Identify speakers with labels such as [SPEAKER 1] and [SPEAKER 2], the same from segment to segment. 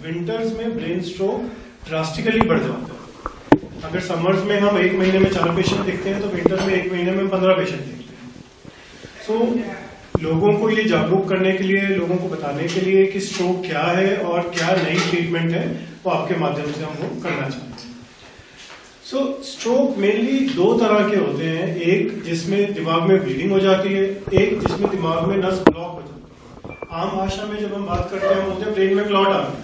[SPEAKER 1] Winters में brain stroke drastically बढ़ जाता है। अगर समर्स में हम 1 महीने में 4 पेशेंट देखते हैं तो विंटर में 1 महीने में 15 पेशेंट देखते हैं। सो लोगों को ये जागरूक करने के लिए, लोगों को बताने के लिए कि स्ट्रोक क्या है और क्या नई ट्रीटमेंट है, वो आपके माध्यम से हम वो करना चाहते हैं। सो स्ट्रोक मेनली 2 तरह के होते हैं, एक जिसमें दिमाग में ब्लीडिंग हो जाती है, एक जिसमें दिमाग में नस ब्लॉक हो जाती है। आम भाषा में जब हम बात करते हैं, हम बोलते हैं ब्रेन में क्लॉट आ गया।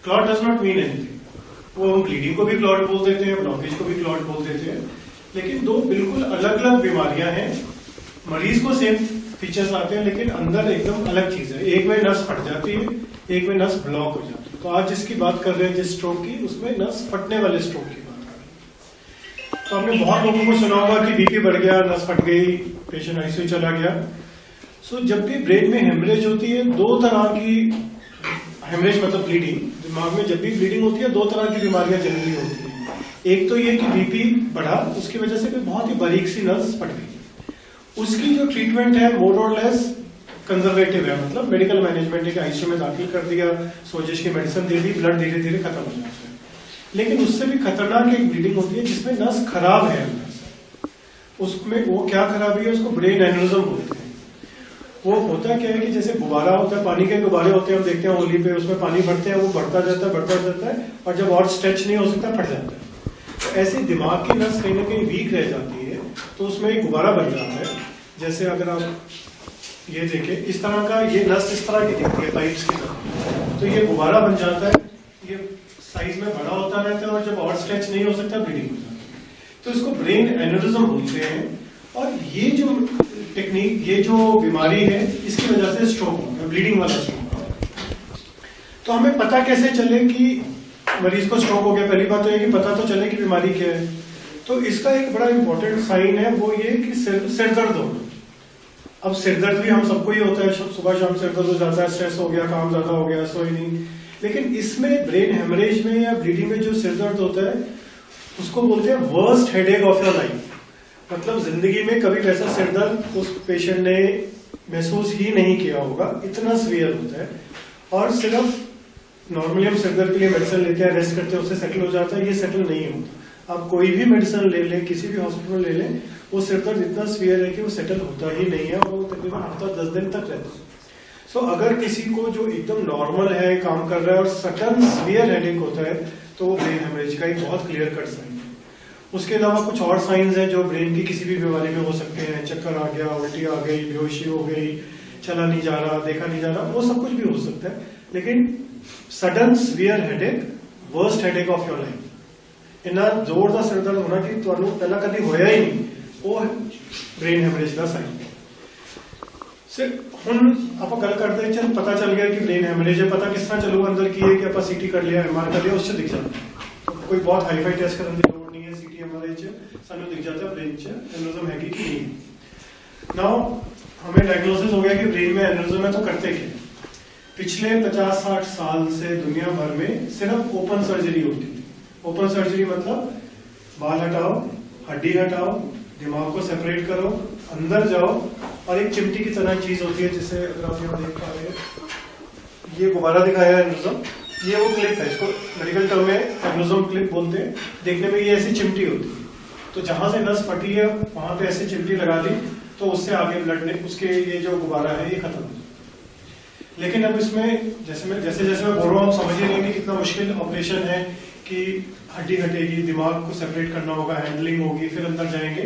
[SPEAKER 1] Clot does not mean anything. वो हम ब्लीडिंग को भी क्लॉट बोल देते हैं, ब्लॉकेज को भी क्लॉट बोल देते हैं, लेकिन 2 बिल्कुल अलग अलग बीमारियां हैं। मरीज को सेम फीचर्स आते हैं लेकिन अंदर एकदम अलग चीज है। एक में नस फट जाती है, एक में नस ब्लॉक हो जाती है। तो आज जिसकी बात कर रहे हैं जिस स्ट्रोक की, उसमें नस फटने वाले स्ट्रोक की बात कर रहे हैं। तो आपने बहुत लोगों को सुना होगा कि बीपी बढ़ गया, नस फट गई, पेशेंट आईसीयू चला गया। सो जब भी ब्रेन में हेमरेज होती है, 2 तरह की हेमरेज मतलब ब्लीडिंग, दिमाग में जब भी ब्लीडिंग होती है 2 तरह की बीमारियां जनरली होती है। एक तो ये कि बीपी बढ़ा, उसकी वजह से बहुत ही बारीक सी नस फट गई। उसकी जो ट्रीटमेंट है मोर और लेस कंजर्वेटिव है, मतलब मेडिकल मैनेजमेंट है, आईसीयू में दाखिल कर दिया, सोजिश की मेडिसिन दे दी, ब्लड धीरे धीरे खत्म हो जाता है। लेकिन उससे भी खतरनाक एक ब्लीडिंग होती है जिसमें नस खराब है अंदर से। उसमें वो क्या खराबी है, उसको ब्रेन एन्यूरिज्म बोलते हैं। वो होता क्या है कि जैसे गुब्बारा होता है, पानी के गुब्बारे होते हैं, हम देखते हैं होली पे, उसमें पानी भरते हैं, वो बढ़ता जाता है और जब और स्ट्रेच नहीं हो सकता फट जाता है। तो ऐसे दिमाग की नस कहीं ना कहीं वीक रह जाती है, तो उसमें एक गुब्बारा बन जाता है। जैसे अगर आप ये देखें, इस तरह का ये नस इस तरह की दिखती है, पाइप्स की तरह, तो ये गुब्बारा बन जाता है, ये साइज में बड़ा होता रहता है और जब और स्ट्रेच नहीं हो सकता ब्लीडिंग हो जाती है। तो इसको ब्रेन एन्यूरिज्म बोलते हैं। और ये जो टेक्निक, ये जो बीमारी है, इसकी वजह से स्ट्रोक होता है, ब्लीडिंग वाला स्ट्रोक। तो हमें पता कैसे चले कि मरीज को स्ट्रोक हो गया? पहली बात तो ये कि पता तो चले कि बीमारी क्या है। तो इसका एक बड़ा इंपॉर्टेंट साइन है, वो ये कि सिर दर्द होना। अब सिर दर्द भी हम सबको ही होता है, सुबह शाम सिर दर्द हो जाता है, स्ट्रेस हो गया, काम ज्यादा हो गया, सोई नहीं। लेकिन इसमें ब्रेन हेमरेज में या ब्लीडिंग में जो सिर दर्द होता है, उसको बोलते हैं worst headache of your life. मतलब जिंदगी में कभी वैसा सिर दर्द उस पेशेंट ने महसूस ही नहीं किया होगा, इतना सीवियर होता है। और सिर्फ नॉर्मली हम सिर दर्द के लिए मेडिसिन लेते हैं, रेस्ट करते हैं, उससे सेटल हो जाता है, ये सेटल नहीं होता। आप कोई भी मेडिसिन ले लें, किसी भी हॉस्पिटल ले लें, वो सिर दर्द इतना सीवियर है कि वो सेटल होता ही नहीं है, और वो तकरीबन हफ्ता 10 दिन तक रहता है। सो अगर किसी को जो एकदम नॉर्मल है, काम कर रहा है और सडन सीवियर हेडेक होता है, तो वो ब्रेन हेमरेज का एक बहुत क्लियर कट साइन है। उसके अलावा कुछ और साइंस हैं जो ब्रेन की किसी भी बीमारी में हो सकते हैं। चक्कर आ गया, उल्टी आ गई, बेहोशी हो गई, चला नहीं जा रहा, देखा नहीं जा रहा, वो सब कुछ भी हो सकता है। लेकिन sudden severe headache, worst headache of your life, इन्ना जोर का सिर दर्द होना कि ਤੁਹਾਨੂੰ ਪਹਿਲਾਂ ਕਦੀ ਹੋਇਆ ਹੀ ਨਹੀਂ, ਉਹ ब्रेन हेमरेज का साइन है। ਹੁਣ ਆਪਾਂ ਗੱਲ ਕਰਦੇ ਹਾਂ, ਚਲ ਪਤਾ ਚੱਲ ਗਿਆ ਕਿ ब्रेन हेमरेज है, पता किस तरह चलूगा अंदर की है कि ਆਪਾਂ सीटी कर लिया, एमआर कर लिया, उससे दिख जाता। कोई बहुत हाई फाई टेस्ट करने की लोड़ नहीं है, सीटी एमआरआई च ਸਾਨੂੰ दिख जाता है ब्रेन च एन्यूरिज्म है कि नहीं। नाउ हमें डायग्नोसिस हो गया कि ब्रेन में एन्यूरिज्म है, तो करते क्या? पिछले 50-60 साल से दुनिया भर में सिर्फ ओपन सर्जरी होती थी। ओपन सर्जरी मतलब बाल हटाओ, हड्डी हटाओ, दिमाग को सेपरेट करो, अंदर जाओ, और एक चिमटी की तरह चीज होती है, जिसे अगर आप यहाँ देख पा रहे हैं, ये गुब्बारा दिखाया है एन्यूरिज्म, ये वो क्लिप है, इसको मेडिकल टर्म में एन्यूरिज्म क्लिप बोलते हैं। देखने में ये ऐसी चिमटी होती है, तो जहां से नस फटी है वहां पे ऐसी चिमटी लगा दी, तो उससे आगे ब्लड ने, उसके ये जो गुब्बारा है ये खत्म हो जाए। लेकिन अब इसमें जैसे मैं बोल रहा हूँ, समझ ही नहीं कि कितना मुश्किल ऑपरेशन है कि हड्डी हटेगी, दिमाग को सेपरेट करना होगा, हैंडलिंग होगी, फिर अंदर जाएंगे,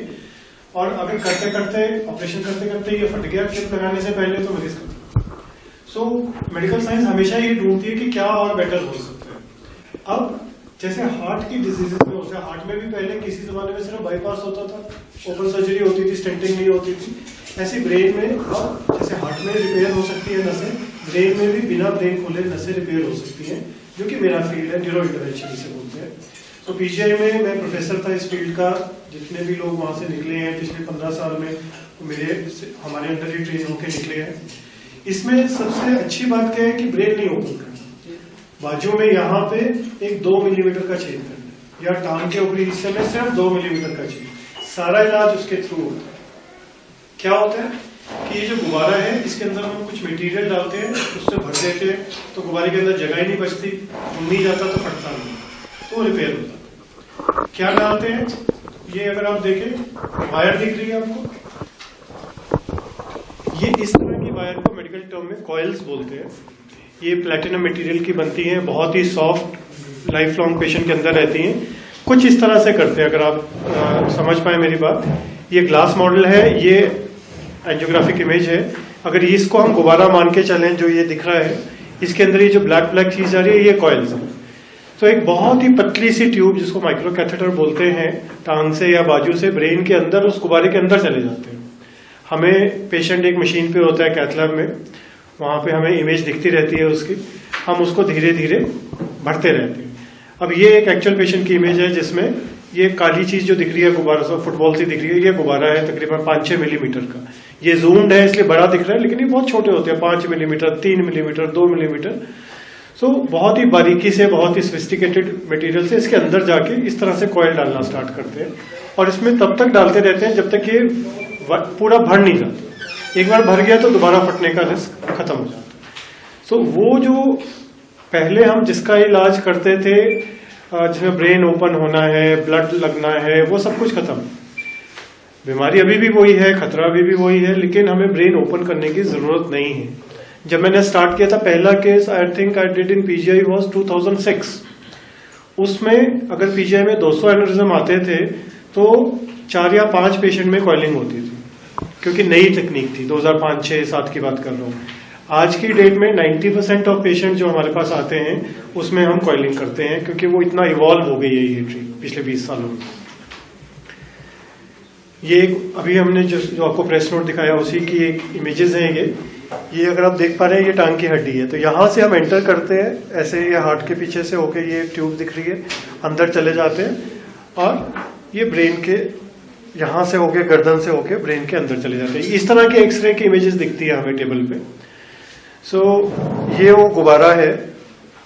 [SPEAKER 1] और अगर करते करते ऑपरेशन करते करते ये फट गया क्लिप लगाने से पहले, तो मरीज खत्म। सो मेडिकल साइंस हमेशा ये ढूंढती है कि क्या और बेटर हो सकता है। अब जैसे हार्ट की डिजीजेस में होता है, हार्ट में भी पहले किसी जमाने में सिर्फ बाईपास होता था, ओपन सर्जरी होती थी, स्टेंटिंग नहीं होती थी। ऐसे ब्रेन में अब जैसे हार्ट में रिपेयर हो सकती है नसें, ब्रेन में भी बिना ब्रेन खोले नसें रिपेयर हो सकती हैं, जो कि मेरा फील्ड है, न्यूरो इंटरवेंशन से बोलते हैं। तो पीजीआई में मैं प्रोफेसर था इस फील्ड का। जितने भी लोग वहां से निकले हैं पिछले 15 साल में, हमारे अंडर ही ट्रेन होकर निकले हैं। इसमें सबसे अच्छी बात क्या है कि ब्रेन नहीं ओपन करना, बाजू में यहाँ पे एक 2 मिलीमीटर का छेद करना, या टांग के ऊपरी हिस्से में सिर्फ 2 मिलीमीटर का छेद, सारा इलाज उसके थ्रू होता है। क्या होता है कि ये जो गुब्बारा है इसके अंदर हम कुछ मटेरियल डालते हैं, उससे भर देते हैं, तो गुब्बारे के अंदर जगह ही नहीं बचती, नहीं जाता तो फटता नहीं, तो रिपेयर होता। क्या डालते हैं, ये अगर आप देखें वायर दिख रही है आपको, ये इस तरह की वायर को मेडिकल टर्म में कॉइल्स बोलते हैं। ये प्लैटिनम मटेरियल की बनती हैं, बहुत ही सॉफ्ट, लाइफ लॉन्ग पेशेंट के अंदर रहती हैं। कुछ इस तरह से करते हैं, अगर आप समझ पाए मेरी बात। ये ग्लास मॉडल है, ये एंजियोग्राफिक इमेज है। अगर इसको हम गुब्बारा मान के चलें, जो ये दिख रहा है, इसके अंदर ये जो ब्लैक ब्लैक चीज आ रही है, ये कॉइल्स है। तो एक बहुत ही पतली सी ट्यूब, जिसको माइक्रो कैथेटर बोलते हैं, टांग से या बाजू से ब्रेन के अंदर, उस गुब्बारे के अंदर चले जाते हैं। हमें पेशेंट एक मशीन पे होता है कैथ लैब में, वहां पे हमें इमेज दिखती रहती है उसकी, हम उसको धीरे धीरे भरते रहते हैं। अब ये एक एक्चुअल पेशेंट की इमेज है, जिसमें ये काली चीज जो दिख रही है गुब्बारा सा, फुटबॉल सी दिख रही है, ये गुब्बारा है तकरीबन 5-6 मिलीमीटर का। ये जूम्ड है इसलिए बड़ा दिख रहा है, लेकिन ये बहुत छोटे होते हैं, 5 मिलीमीटर, 3 मिलीमीटर, 2 मिलीमीटर। सो बहुत ही बारीकी से, बहुत ही सोफिस्टिकेटेड मटेरियल से इसके अंदर जाके इस तरह से कॉइल डालना स्टार्ट करते हैं, और इसमें तब तक डालते रहते हैं जब तक ये पूरा भर नहीं जाता। एक बार भर गया तो दोबारा फटने का रिस्क खत्म हो जाता है। सो वो जो पहले हम जिसका इलाज करते थे, जिसमें ब्रेन ओपन होना है, ब्लड लगना है, वो सब कुछ खत्म। बीमारी अभी भी वही है, खतरा अभी भी वही है, लेकिन हमें ब्रेन ओपन करने की जरूरत नहीं है। जब मैंने स्टार्ट किया था, पहला case I think I did in PGI was 2006। उसमें अगर पीजीआई में 200 एनेरिज्म आते थे तो 4 या 5 पेशेंट में कॉइलिंग होती थी, क्योंकि नई तकनीक थी। 2005, 6, 7 की बात कर रहा हूँ। आज की डेट में 90% ऑफ पेशेंट जो हमारे पास आते हैं उसमें हम कॉइलिंग करते हैं, क्योंकि वो इतना इवॉल्व हो गई है ये ट्रीट पिछले 20 सालों में। ये अभी हमने जो आपको प्रेस नोट दिखाया उसी की एक इमेजेस हैं। ये अगर आप देख पा रहे हैं, ये टांग की हड्डी है। तो यहाँ से हम एंटर करते हैं, ऐसे ये हार्ट के पीछे से होके ये ट्यूब दिख रही है, अंदर चले जाते हैं, और ये ब्रेन के यहाँ से होके, गर्दन से होके ब्रेन के अंदर चले जाते हैं। इस तरह के एक्सरे की इमेजेस दिखती है हमें टेबल पे। सो ये वो गुब्बारा है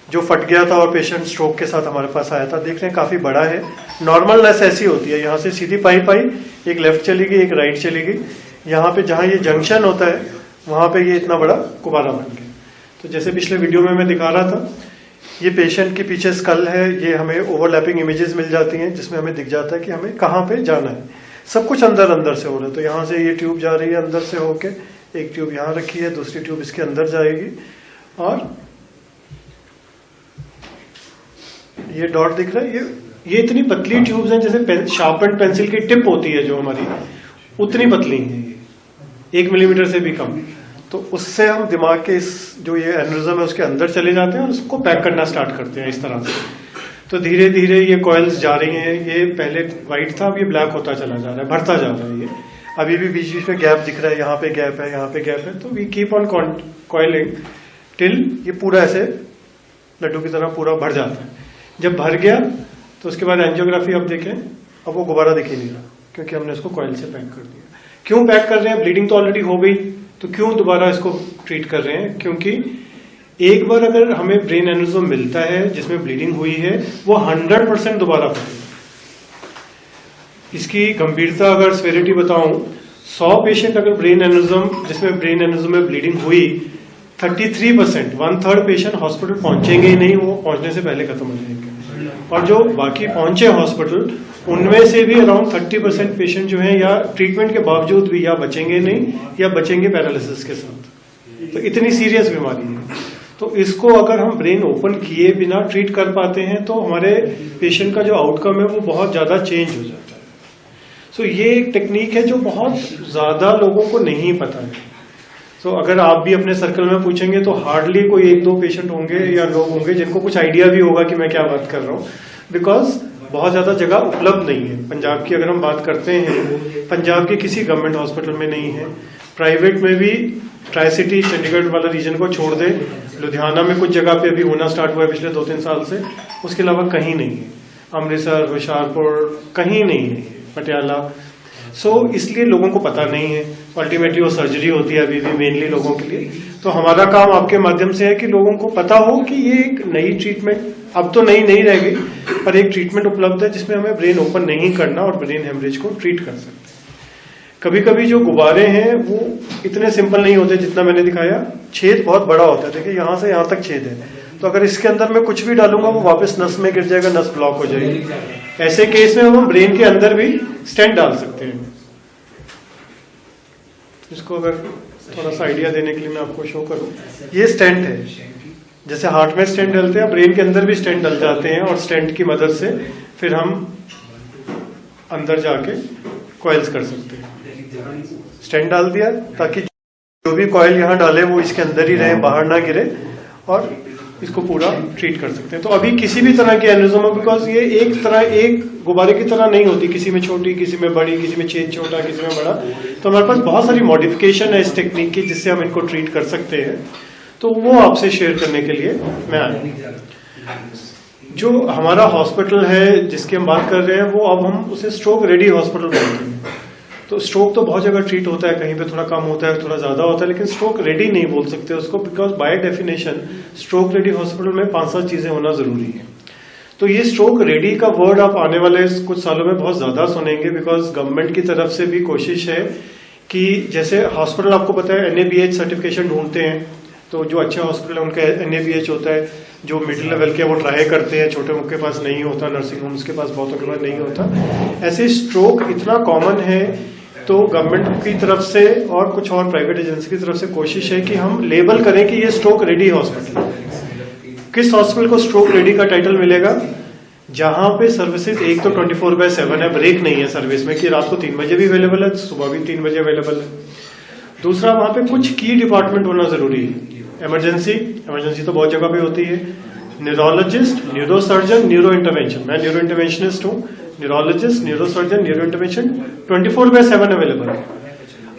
[SPEAKER 1] जो फट गया था और पेशेंट स्ट्रोक के साथ हमारे पास आया था। देख रहे हैं काफी बड़ा है। नॉर्मल नेस ऐसी होती है, यहाँ से सीधी पाइप आई, एक लेफ्ट चली गई, एक राइट चली गई। यहाँ पे जहाँ ये जंक्शन होता है वहां पे ये इतना बड़ा गुब्बारा बन गया। तो जैसे पिछले वीडियो में मैं दिखा रहा था, ये पेशेंट के पीछे स्कल है, ये हमें ओवरलैपिंग इमेजेस मिल जाती हैं, जिसमें हमें दिख जाता है कि हमें कहाँ पे जाना है। सब कुछ अंदर अंदर से हो रहा है। तो यहाँ से ये ट्यूब जा रही है अंदर से होके, एक ट्यूब यहाँ रखी है, दूसरी ट्यूब इसके अंदर जाएगी, और ये डॉट दिख रहा है, ये इतनी पतली ट्यूब्स हैं, जैसे शार्पन पेंसिल की टिप होती है जो हमारी, उतनी पतली है, 1 मिलीमीटर से भी कम। तो उससे हम दिमाग के इस जो ये एनेरिज्म है उसके अंदर चले जाते हैं और उसको पैक करना स्टार्ट करते हैं इस तरह से। तो धीरे धीरे ये कॉइल्स जा रही हैं। ये पहले वाइट था, अब ये ब्लैक होता चला जा रहा है, बढ़ता जा रहा है। ये अभी भी बीच बीच में गैप दिख रहा है, यहाँ पे गैप है, यहाँ पे गैप है। तो we keep on coiling till ये पूरा ऐसे लड्डू की तरह पूरा भर जाता है। जब भर गया तो उसके बाद एंजियोग्राफी आप देखें, अब वो गुब्बारा दिख ही नहीं रहा, क्योंकि हमने इसको कॉइल से पैक कर दिया। क्यों पैक कर रहे हैं? ब्लीडिंग तो ऑलरेडी हो गई, तो क्यों दोबारा इसको ट्रीट कर रहे हैं? क्योंकि एक बार अगर हमें ब्रेन एनेरिज्म मिलता है जिसमें ब्लीडिंग हुई है, वो 100% दोबारा फटेगा। इसकी गंभीरता अगर सेवेरिटी बताऊं, 100 पेशेंट अगर ब्रेन एनेरिज्म जिसमें ब्रेन एनेरिज्म में ब्लीडिंग हुई, 33%, 1/3 पेशेंट हॉस्पिटल पहुंचेंगे ही नहीं, वो पहुंचने से पहले खत्म हो जाएंगे। और जो बाकी पहुंचे हॉस्पिटल, उनमें से भी अराउंड 30% पेशेंट जो है या ट्रीटमेंट के बावजूद भी या बचेंगे नहीं या बचेंगे पैरालिसिस के साथ। तो इतनी सीरियस बीमारी है। तो इसको अगर हम ब्रेन ओपन किए बिना ट्रीट कर पाते हैं तो हमारे पेशेंट का जो आउटकम है वो बहुत ज्यादा चेंज हो जाता है। सो ये एक टेक्निक है जो बहुत ज्यादा लोगों को नहीं पता है। तो अगर आप भी अपने सर्कल में पूछेंगे तो हार्डली कोई 1-2 पेशेंट होंगे या लोग होंगे जिनको कुछ आइडिया भी होगा कि मैं क्या बात कर रहा हूँ, बिकॉज बहुत ज्यादा जगह उपलब्ध नहीं है। पंजाब की अगर हम बात करते हैं, पंजाब के किसी गवर्नमेंट हॉस्पिटल में नहीं है, प्राइवेट में भी ट्राई सिटी चंडीगढ़ वाला रीजन को छोड़ दे, लुधियाना में कुछ जगह पे अभी होना स्टार्ट हुआ है पिछले 2-3 साल से, उसके अलावा कहीं नहीं है। अमृतसर, होशियारपुर कहीं नहीं है, पटियाला। सो इसलिए लोगों को पता नहीं है। अल्टीमेटली वो सर्जरी होती है अभी भी मेनली लोगों के लिए। तो हमारा काम आपके माध्यम से है कि लोगों को पता हो कि ये एक नई ट्रीटमेंट, अब तो नई नहीं रह गई, पर एक ट्रीटमेंट उपलब्ध है जिसमें हमें ब्रेन ओपन नहीं करना और ब्रेन हेमरेज को ट्रीट कर सकते हैं। कभी कभी जो गुब्बारे हैं वो इतने सिंपल नहीं होते जितना मैंने दिखाया, छेद बहुत बड़ा होता है। देखिए यहाँ से यहाँ तक छेद है, तो अगर इसके अंदर मैं कुछ भी डालूंगा वो वापस नस में गिर जाएगा, नस ब्लॉक हो जाएगी। ऐसे केस में हम ब्रेन के अंदर भी स्टेंट डाल सकते हैं। इसको अगर थोड़ा सा आइडिया देने के लिए मैं आपको शो करूं, ये स्टेंट है। जैसे हार्ट में स्टेंट डलते हैं, ब्रेन के अंदर भी स्टेंट डल जाते हैं, और स्टेंट की मदद से फिर हम अंदर जाके कॉइल्स कर सकते हैं। स्टेंट डाल दिया ताकि जो भी कॉइल यहाँ डाले वो इसके अंदर ही रहे, बाहर ना गिरे, और इसको पूरा ट्रीट कर सकते हैं। तो अभी किसी भी तरह की एनेरिज्म हो, बिकॉज ये एक गुब्बारे की तरह नहीं होती, किसी में छोटी, किसी में बड़ी, किसी में छेद छोटा, किसी में बड़ा। तो हमारे पास बहुत सारी मॉडिफिकेशन है इस टेक्निक की जिससे हम इनको ट्रीट कर सकते हैं। तो वो आपसे शेयर करने के लिए मैं आया। जो हमारा हॉस्पिटल है जिसकी हम बात कर रहे हैं, वो अब हम उसे स्ट्रोक रेडी हॉस्पिटल बोलते हैं। तो स्ट्रोक तो बहुत जगह ट्रीट होता है, कहीं पे थोड़ा कम होता है, थोड़ा ज्यादा होता है, लेकिन स्ट्रोक रेडी नहीं बोल सकते उसको, because by definition stroke ready hospital में 5-7 चीजें होना जरूरी है। तो ये स्ट्रोक रेडी का वर्ड आप आने वाले कुछ सालों में बहुत ज्यादा सुनेंगे, बिकॉज गवर्नमेंट की तरफ से भी कोशिश है कि जैसे हॉस्पिटल आपको पता है NABH सर्टिफिकेशन ढूंढते हैं, तो जो अच्छे हॉस्पिटल है उनका NABH होता है, जो मिडिल लेवल के वो ट्राई करते हैं, छोटे मुख के पास नहीं होता, नर्सिंग होम्स के पास बहुतों के पास नहीं होता। ऐसे स्ट्रोक इतना कॉमन है, तो गवर्नमेंट की तरफ से और कुछ और प्राइवेट एजेंसी की तरफ से कोशिश है कि हम लेबल करें कि ये स्ट्रोक रेडी हॉस्पिटल। किस हॉस्पिटल को स्ट्रोक रेडी का टाइटल मिलेगा? जहां पे सर्विसेज एक तो 24/7 है, ब्रेक नहीं है सर्विस में कि रात को 3 बजे भी अवेलेबल है, सुबह भी 3 बजे अवेलेबल है। दूसरा, वहां पे कुछ की डिपार्टमेंट होना जरूरी है। इमरजेंसी तो बहुत जगह पे होती है। न्यूरोलॉजिस्ट, न्यूरोसर्जन, न्यूरो इंटरवेंशन, मैं न्यूरो इंटरवेंशनिस्ट हूँ। Neurologist, neurosurgeon, neuro intervention 24/7 available है।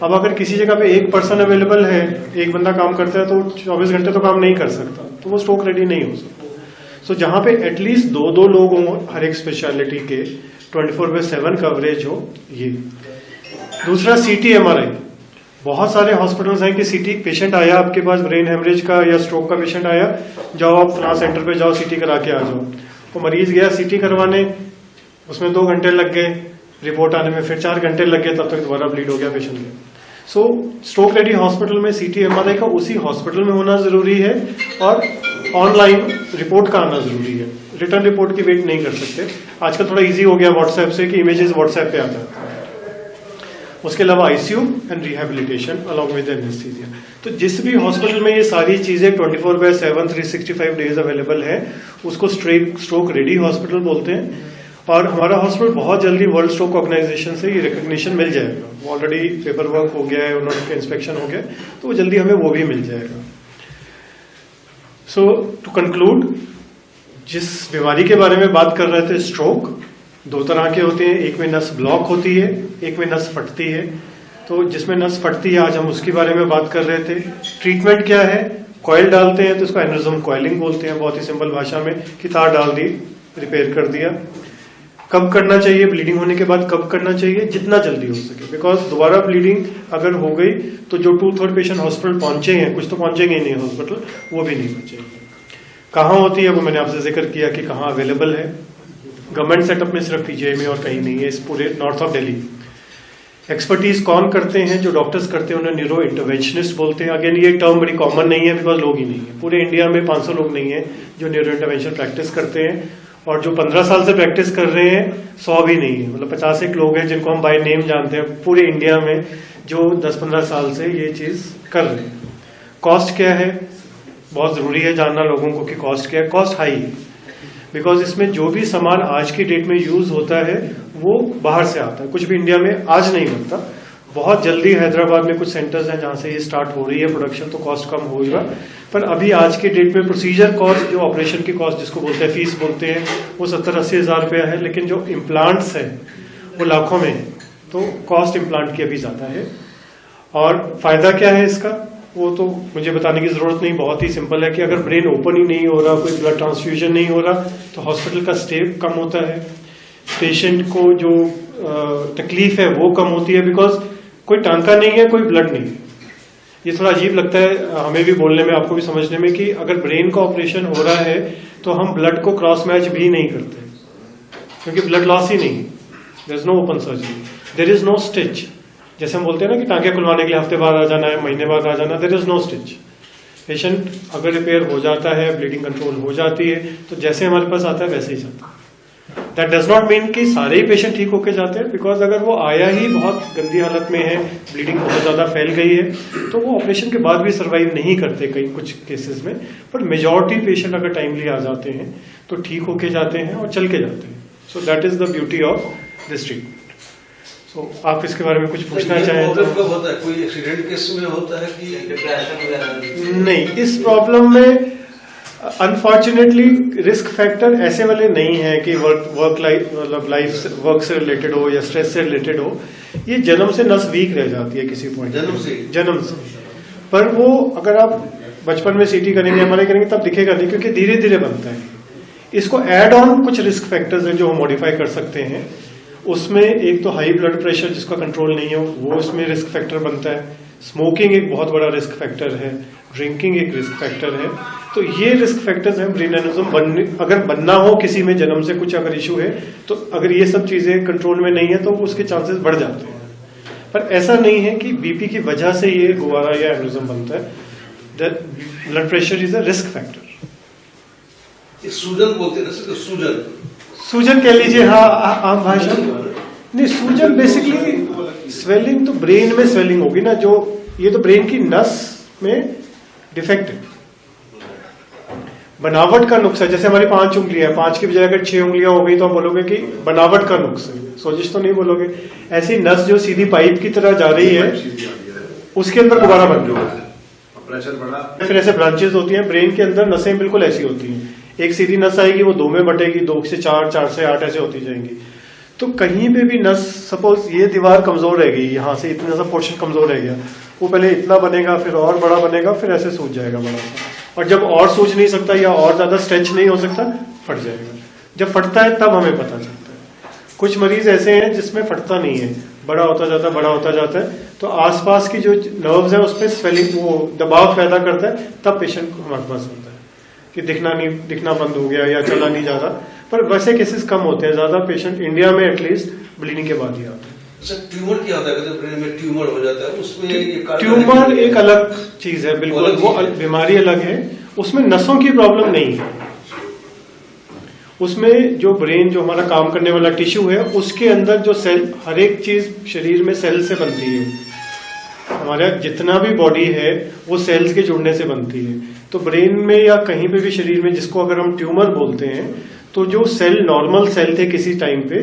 [SPEAKER 1] अब अगर किसी जगह पे एक पर्सन अवेलेबल है, एक बंदा काम करता है, तो 24 घंटे तो काम नहीं कर सकता, तो वो स्ट्रोक रेडी नहीं हो सकता। सो जहां पे एटलीस्ट 2 लोग हों हर एक स्पेशलिटी के, 24/7 कवरेज हो ये। दूसरा, CT MRI। बहुत सारे हॉस्पिटल्स हैं कि CT पेशेंट आया आपके पास, ब्रेन हेमरेज का या स्ट्रोक का पेशेंट आया, जाओ आप फलां सेंटर पे जाओ, CT करा के आ जाओ। वो मरीज गया CT करवाने, उसमें 2 घंटे लग गए, रिपोर्ट आने में फिर 4 घंटे लग गए, तब तक दोबारा ब्लीड हो गया पेशेंट में। सो स्ट्रोक रेडी हॉस्पिटल में CT MRI का उसी हॉस्पिटल में होना जरूरी है, और ऑनलाइन रिपोर्ट का आना जरूरी है। रिटर्न रिपोर्ट की वेट नहीं कर सकते। आजकल थोड़ा इजी हो गया व्हाट्सएप से कि इमेजेस व्हाट्सएप पे आ जाता है। उसके अलावा ICU and rehabilitation along with anaesthesia. तो जिस भी हॉस्पिटल में ये सारी चीजें 24/7 365 डेज अवेलेबल है, उसको स्ट्रोक रेडी हॉस्पिटल बोलते हैं। और हमारा हॉस्पिटल बहुत जल्दी वर्ल्ड स्ट्रोक ऑर्गेनाइजेशन से ये रिकॉग्निशन मिल जाएगा। वो ऑलरेडी पेपर वर्क हो गया है, उन्होंने इंस्पेक्शन हो गया, तो वो जल्दी हमें वो भी मिल जाएगा। सो टू कंक्लूड, जिस बीमारी के बारे में बात कर रहे थे, स्ट्रोक 2 तरह के होते हैं। एक में नस ब्लॉक होती है, एक में नस फटती है। तो जिसमें नस फटती है, आज हम उसके बारे में बात कर रहे थे। ट्रीटमेंट क्या है? कॉइल डालते हैं, तो इसको एनेरिज्म कॉइलिंग बोलते हैं, बहुत ही सिंपल भाषा में, कि तार डाल दी, रिपेयर कर दिया। कब करना चाहिए? ब्लीडिंग होने के बाद कब करना चाहिए? जितना जल्दी हो सके, बिकॉज दोबारा ब्लीडिंग अगर हो गई तो जो 2/3 पेशेंट हॉस्पिटल पहुंचे हैं, कुछ तो पहुंचेंगे ही नहीं हॉस्पिटल, वो भी नहीं बचेंगे। कहाँ होती है वो मैंने आपसे जिक्र किया कि कहाँ अवेलेबल है। गवर्नमेंट सेटअप में सिर्फ PGI में और कहीं नहीं है, इस पूरे नॉर्थ ऑफ दिल्ली। एक्सपर्टीज कौन करते हैं? जो डॉक्टर्स करते हैं उन्हें न्यूरो इंटरवेंशनिस्ट बोलते हैं। अगेन ये टर्म बड़ी कॉमन नहीं है, बिकॉज लोग ही नहीं है। पूरे इंडिया में 500 लोग नहीं है जो न्यूरो इंटरवेंशन प्रैक्टिस करते हैं, और जो 15 साल से प्रैक्टिस कर रहे हैं 100 भी नहीं है। मतलब 50 लोग हैं जिनको हम बाय नेम जानते हैं पूरे इंडिया में, जो 10-15 साल से ये चीज कर रहे हैं। कॉस्ट क्या है? बहुत जरूरी है जानना लोगों को कि कॉस्ट क्या है। कॉस्ट हाई है, बिकॉज इसमें जो भी सामान आज की डेट में यूज होता है वो बाहर से आता है, कुछ भी इंडिया में आज नहीं बनता। बहुत जल्दी हैदराबाद में कुछ सेंटर्स हैं जहां से ये स्टार्ट हो रही है प्रोडक्शन, तो कॉस्ट कम होगा। पर अभी आज की डेट में प्रोसीजर कॉस्ट, जो ऑपरेशन की कॉस्ट जिसको बोलते हैं, फीस बोलते हैं, वो 70-80 हज़ार रुपया है। लेकिन जो इम्प्लांट्स है वो लाखों में, तो कॉस्ट इम्प्लांट की अभी ज्यादा है। और फायदा क्या है इसका, वो तो मुझे बताने की जरूरत नहीं, बहुत ही सिंपल है कि अगर ब्रेन ओपन ही नहीं हो रहा, कोई ब्लड ट्रांसफ्यूजन नहीं हो रहा, तो हॉस्पिटल का स्टे कम होता है, पेशेंट को जो तकलीफ है वो कम होती है, बिकॉज कोई टांका नहीं है, कोई ब्लड नहीं है। ये थोड़ा अजीब लगता है हमें भी बोलने में, आपको भी समझने में, कि अगर ब्रेन का ऑपरेशन हो रहा है तो हम ब्लड को क्रॉस मैच भी नहीं करते, क्योंकि ब्लड लॉस ही नहीं, there is no open surgery, there is no stitch, जैसे हम बोलते हैं ना कि टांके खुलवाने के लिए हफ्ते बाद आ जाना है, महीने बाद आ जाना, there is no stitch. Patient अगर रिपेयर हो जाता है, ब्लीडिंग कंट्रोल हो जाती है, तो जैसे हमारे पास आता है वैसे ही जाता है। दैट डज नॉट मीन कि सारे ही पेशेंट ठीक होके जाते हैं, बिकॉज अगर वो आया ही बहुत गंदी हालत में है, ब्लीडिंग बहुत ज्यादा फैल गई है, तो वो ऑपरेशन के बाद भी सर्वाइव नहीं करते कई कुछ केसेस में। पर मेजॉरिटी पेशेंट अगर टाइमली आ जाते हैं तो ठीक होके जाते हैं और चल के जाते हैं। So that is the beauty of this treatment. So आप इसके बारे में कुछ पूछना चाहें तो?
[SPEAKER 2] होता है कोई एक्सीडेंट केस में होता है कि डिप्रेशन वगैरह?
[SPEAKER 1] नहीं, इस प्रॉब्लम में अनफॉर्चुनेटली रिस्क फैक्टर ऐसे वाले नहीं है कि वर्क से रिलेटेड हो या स्ट्रेस से रिलेटेड हो। ये जन्म से नस वीक रह जाती है किसी पॉइंट, जन्म से। पर वो अगर आप बचपन में सीटी करेंगे, एमआरआई करेंगे, तब दिखेगा नहीं, क्योंकि धीरे धीरे बनता है। इसको एड ऑन कुछ रिस्क फैक्टर्स हैं जो हम मॉडिफाई कर सकते हैं। उसमें एक तो हाई ब्लड प्रेशर जिसका कंट्रोल नहीं हो, वो उसमें रिस्क फैक्टर बनता है। स्मोकिंग एक बहुत बड़ा रिस्क फैक्टर है, ड्रिंकिंग एक रिस्क फैक्टर है। तो ये रिस्क फैक्टर्स हैं ब्रेन एन्यूरिज्म अगर बनना हो किसी में, जन्म से कुछ अगर इशू है, तो अगर ये सब चीजें कंट्रोल में नहीं है तो उसके चांसेस बढ़ जाते हैं। पर ऐसा नहीं है कि बीपी की वजह से ये गुवारा या एन्यूरिज्म बनता है। Blood pressure is a risk factor.
[SPEAKER 2] सूजन बोलते हैं ना,
[SPEAKER 1] सूजन कह लीजिए, हाँ आम भाषा। नहीं, सूजन बेसिकली स्वेलिंग, तो ब्रेन में स्वेलिंग होगी ना, जो ये तो ब्रेन की नस में डिफेक्ट है, बनावट का नुक्स है। जैसे हमारी 5 उंगलियां, 5 की बजाय अगर 6 उंगलियां हो गई तो आप बोलोगे कि बनावट का नुक्स है, सोजिश तो नहीं बोलोगे। ऐसी नस जो सीधी पाइप की तरह जा रही है, उसके अंदर दोबारा बन रहा है, प्रेशर बढ़ा, फिर ऐसे ब्रांचेस होती हैं ब्रेन के अंदर। नसें बिल्कुल ऐसी होती हैं, एक सीधी नस आएगी, वो 2 में बटेगी, 2 से 4, 4 से 8 ऐसे होती जाएंगी। तो कहीं पे भी नस, सपोज ये दीवार कमजोर रह गई, यहाँ से इतना सा पोर्शन कमजोर रह गया, वो पहले इतना बनेगा, फिर और बड़ा बनेगा, फिर ऐसे सूज जाएगा बड़ा सा, और जब और सूज नहीं सकता या और ज्यादा स्ट्रेच नहीं हो सकता, फट जाएगा। जब फटता है तब हमें पता चलता है। कुछ मरीज ऐसे हैं जिसमें फटता नहीं है, बड़ा होता जाता है, बड़ा होता जाता है, तो आसपास की जो नर्व्स है उस पर स्वेलिंग, वो दबाव पैदा करता है, तब पेशेंट हमारे पास होता है कि दिखना बंद हो गया या चला नहीं जा रहा। पर वैसे केसेस कम होते हैं, ज्यादा पेशेंट इंडिया में एटलीस्ट ब्लीडिंग के बाद ही आते हैं।
[SPEAKER 2] ट्यूमर क्या होता है? ब्रेन में ट्यूमर हो जाता है, उसमें
[SPEAKER 1] ट्यूमर एक अलग चीज है, बिल्कुल वो बीमारी अलग है। उसमें नसों की प्रॉब्लम नहीं है, उसमें जो ब्रेन, जो हमारा काम करने वाला टिश्यू है, उसके अंदर जो सेल, हर एक चीज शरीर में सेल से बनती है। हमारा जितना भी बॉडी है वो सेल्स के जुड़ने से बनती है। तो ब्रेन में या कहीं पे भी शरीर में जिसको अगर हम ट्यूमर बोलते हैं, तो जो सेल नॉर्मल सेल थे किसी टाइम पे,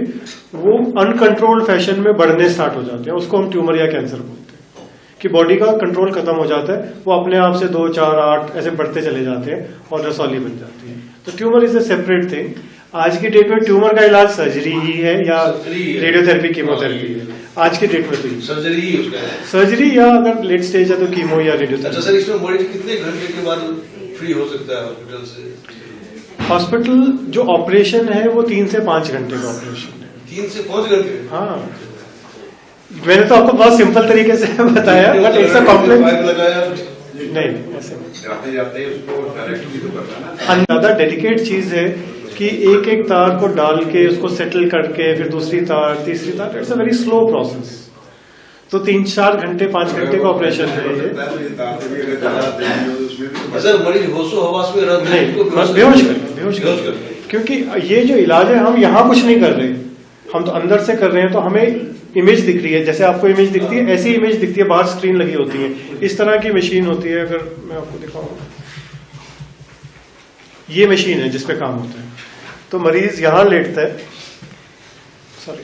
[SPEAKER 1] वो अनकंट्रोल्ड फैशन में बढ़ने स्टार्ट हो जाते हैं, उसको हम ट्यूमर या कैंसर बोलते हैं। कि बॉडी का कंट्रोल खत्म हो जाता है, वो अपने आप से 2, 4, 8 ऐसे बढ़ते चले जाते हैं और रसौली बन जाती है। तो tumour is a separate thing. आज की डेट में ट्यूमर का इलाज सर्जरी ही है या रेडियोथेरेपी, कीमोथेरेपी है आज की डेट में। तो सर्जरी या अगर लेट स्टेज है तो कीमो या रेडियोथेरेपी।
[SPEAKER 2] अच्छा सर, इसमें मरीज कितने घंटे के बाद फ्री हो सकता है हॉस्पिटल से?
[SPEAKER 1] हॉस्पिटल जो ऑपरेशन है वो 3 से 5 घंटे का ऑपरेशन है।
[SPEAKER 2] 3 से 5 घंटे?
[SPEAKER 1] हाँ, मैंने तो आपको बहुत सिंपल तरीके से बताया, बट इट्स अ कॉम्प्लेक्स। नहीं, ऐसे ज्यादा डेडिकेट चीज है कि एक एक तार को डाल के उसको सेटल करके फिर दूसरी तार, तीसरी तार, it's a very slow process. तो 3-4 घंटे 5 घंटे का ऑपरेशन है ये।
[SPEAKER 2] मरीज होशो हवास में
[SPEAKER 1] नहीं, बेहोश कर, क्योंकि ये जो इलाज है हम यहाँ कुछ नहीं कर रहे, हम तो अंदर से कर रहे हैं। तो हमें इमेज दिख रही है, जैसे आपको इमेज दिखती है ऐसी इमेज दिखती है, बाहर स्क्रीन लगी होती है, इस तरह की मशीन होती है। अगर मैं आपको दिखाऊं, ये मशीन है जिसपे काम होता है। तो मरीज यहाँ लेटता है, सॉरी,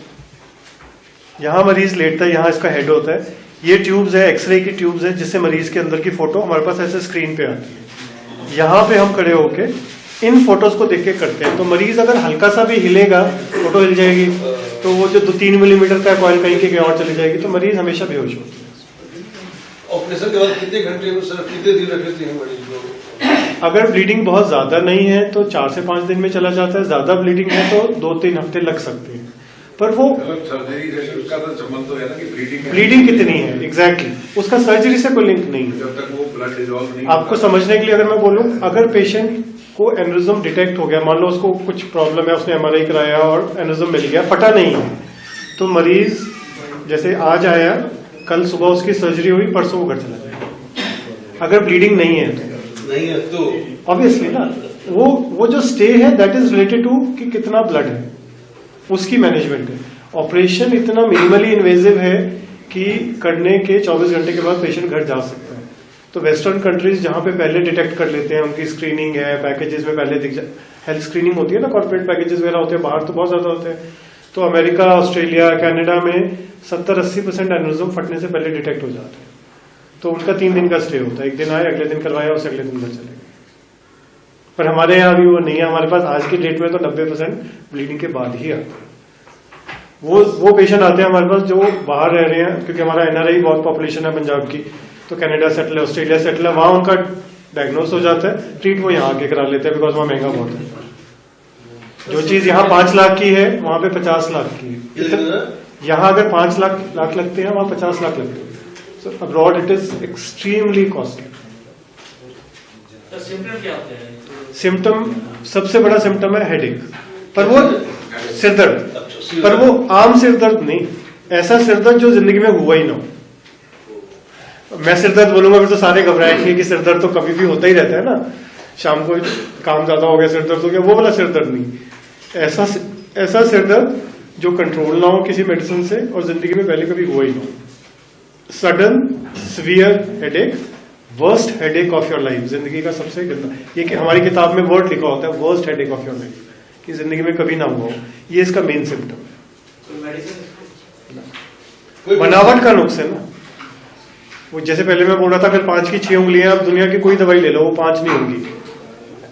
[SPEAKER 1] यहाँ मरीज लेटता है, यहाँ इसका हेड होता है, ये ट्यूब्स है, एक्सरे की ट्यूब्स है, जिससे मरीज के अंदर की फोटो हमारे पास ऐसे स्क्रीन पे आती है। यहाँ पे हम खड़े होके इन फोटोज को देख के करते हैं। तो मरीज अगर हल्का सा भी हिलेगा, फोटो हिल जाएगी, तो वो जो 2-3 मिलीमीटर का कॉइल कहीं के और चली जाएगी, तो मरीज हमेशा बेहोश होता है।
[SPEAKER 2] ऑपरेशन के बाद कितने घंटे में सर, कितने दिन रखते हैं मरीज को?
[SPEAKER 1] अगर ब्लीडिंग बहुत ज्यादा नहीं है तो 4 से 5 दिन में चला जाता है, ज्यादा ब्लीडिंग है तो 2-3 हफ्ते लग सकते हैं। पर वो
[SPEAKER 3] सर्जरी से उसका तो संबंध तो है ना कि
[SPEAKER 1] ब्लीडिंग कितनी है, एग्जैक्टली उसका सर्जरी से कोई लिंक नहीं है।
[SPEAKER 3] जब तक वो ब्लड डिसॉल्व नहीं,
[SPEAKER 1] आपको समझने के लिए अगर मैं बोलूं, अगर पेशेंट को एन्यूरिज्म डिटेक्ट हो गया, मान लो उसको कुछ प्रॉब्लम है, उसने एमआरआई कराया और एन्यूरिज्म मिल गया, फटा नहीं है, तो मरीज जैसे आज आया कल सुबह उसकी सर्जरी हुई, परसों वो घर चला जाएगा अगर ब्लीडिंग नहीं है तो।
[SPEAKER 2] नहीं है तो
[SPEAKER 1] ऑब्वियसली ना, वो जो स्टे है दैट इज रिलेटेड टू कि कितना ब्लड है, उसकी मैनेजमेंट है। ऑपरेशन इतना मिनिमली इन्वेजिव है कि करने के 24 घंटे के बाद पेशेंट घर जा सकता है। तो वेस्टर्न कंट्रीज जहां पे पहले डिटेक्ट कर लेते हैं, उनकी स्क्रीनिंग है, पैकेजेस में पहले दिख जाए, हेल्थ स्क्रीनिंग होती है ना, कॉर्पोरेट पैकेजेस वगैरह होते हैं, बाहर तो बहुत ज्यादा होते हैं। तो अमेरिका, ऑस्ट्रेलिया, कनाडा में 70-80% एन्यूरिज्म फटने से पहले डिटेक्ट हो जाते हैं। तो उनका 3 दिन का स्टे होता है, एक दिन आए, अगले दिन करवाया, उससे अगले दिन घर चले गए। पर हमारे यहाँ भी वो नहीं है। हमारे पास आज की डेट में तो 90% ब्लीडिंग के बाद ही आता है। वो पेशेंट आते हैं हमारे पास जो बाहर रह रहे हैं, क्योंकि हमारा एनआरआई बहुत पॉपुलेशन है पंजाब की, तो कनाडा सेटल है, ऑस्ट्रेलिया सेटल है, वहां उनका डायग्नोस हो जाता है, ट्रीट वो यहाँ आके करा लेते हैं, बिकॉज वहां महंगा बहुत है। जो चीज यहाँ 5 लाख की है वहां पे 50 लाख की है। यहाँ अगर 5 लाख लगते हैं, वहां 50 लाख लगते हैं। So abroad it is extremely costly.
[SPEAKER 4] Symptom क्या होते हैं?
[SPEAKER 1] सिम्टम, सबसे बड़ा सिम्टम है हेडेक, पर वो सिरदर्द, पर वो आम सिरदर्द नहीं, ऐसा सिरदर्द जो जिंदगी में हुआ ही ना हो। मैं सिरदर्द बोलूंगा फिर तो सारे घबराएंगे कि सिरदर्द तो कभी भी होता ही रहता है ना, शाम को काम ज्यादा हो गया सिरदर्द हो गया, वो वाला सिरदर्द नहीं। ऐसा सिरदर्द जो कंट्रोल ना हो किसी मेडिसिन से और जिंदगी में पहले कभी हुआ ही ना हो। Sudden severe headache, worst headache of your life, जिंदगी का सबसे गंदा, ये कि हमारी किताब में वर्ड लिखा होता है, worst headache of your life, कि जिंदगी में कभी ना हुआ हो। ये इसका मेन सिम्टम है। बनावट का नुक्स है ना, वो जैसे पहले मैं बोल रहा था, फिर 5 की 6 उंगलियां, अब दुनिया की कोई दवाई ले लो वो 5 नहीं होंगी,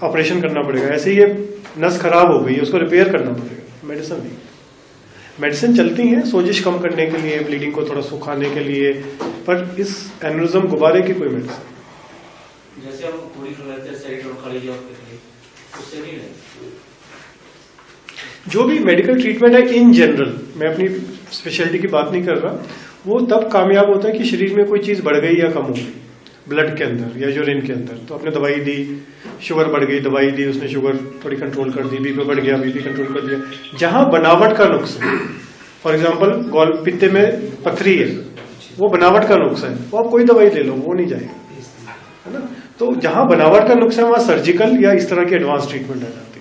[SPEAKER 1] ऑपरेशन करना पड़ेगा। ऐसे ही ये नस खराब हो गई, उसको रिपेयर करना पड़ेगा, मेडिसिन नहीं। मेडिसिन चलती हैं सोजिश कम करने के लिए, ब्लीडिंग को थोड़ा सुखाने के लिए, पर इस एन्यूरिज्म गुब्बारे की कोई मेडिसिन।
[SPEAKER 4] जैसे हम पूरी कर लेते हैं शरीर और खड़ी जॉब के लिए, उससे नहीं रहती।
[SPEAKER 1] जो भी मेडिकल ट्रीटमेंट है इन जनरल, मैं अपनी स्पेशलिटी की बात नहीं कर रहा, वो तब कामयाब होता है कि शरीर में कोई चीज बढ़ गई या कम हो गई, ब्लड के अंदर या यूरिन के अंदर, तो आपने दवाई दी, शुगर बढ़ गई, दवाई दी, उसने शुगर थोड़ी कंट्रोल कर दी, बीपी बढ़ गया, बीपी कंट्रोल कर दिया। जहां बनावट का नुक्स है, फॉर एग्जांपल गॉल पित्ते में पथरी है, वो बनावट का नुक्स है, वो आप कोई दवाई ले लो वो नहीं जाएगा, है ना। तो जहां बनावट का नुक्स है वहां सर्जिकल या इस तरह की एडवांस ट्रीटमेंट आ जाती है।